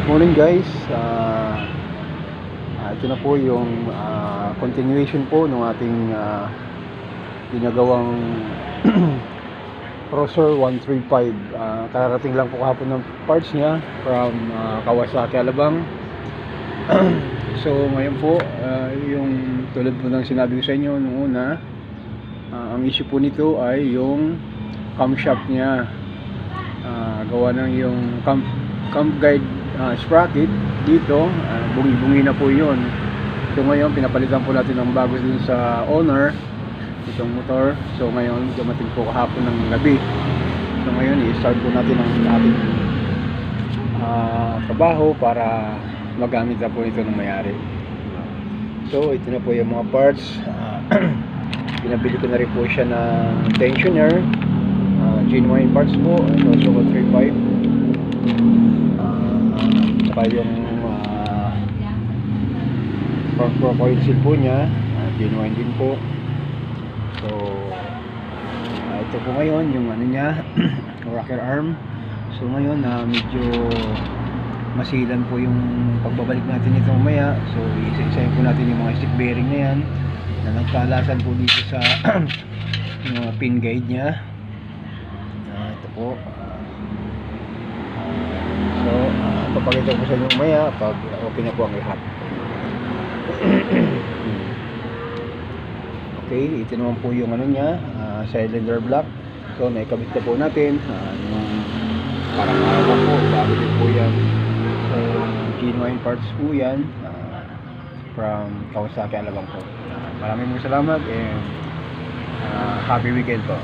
Good morning guys. Ito na po yung continuation po ng ating ginagawang Crosser 135. Kararating lang po kahapon ng parts niya from Kawasaki, Alabang. So ngayon po, yung tulad po ng sinabi ko sa inyo noong una, ang issue po nito ay yung camshaft niya. Gawa ng yung cam guide sprocket dito, bungi-bungi na po yun. So ngayon pinapalitan po natin ng bago din sa owner itong motor. So ngayon dumating po kahapon ng gabi. So ngayon i-start po natin ang ating trabaho para magamit na po ito ng may-ari. So ito na po yung mga parts. Pinabili ko na rin po siya ng tensioner, genuine parts po. Ito also 135. Saka yung front profile seal po niya, genuine din po. So ito po ngayon yung ano niya, rocker arm. So ngayon medyo masilan po yung pagbabalik natin ito mamaya. So isa-isahin po natin yung mga stick bearing na yan na nagkalasan po dito sa yung pin guide niya. Ito po. So papakita ko sa inyo mamaya pag okay na po ang lahat. Okay, ito naman po yung ano niya, cylinder block. So naikabit na po natin yung parang araw po, bago din po yan. So genuine parts po yan, from Kawasaki, Alabang po. Maraming salamat and happy weekend po.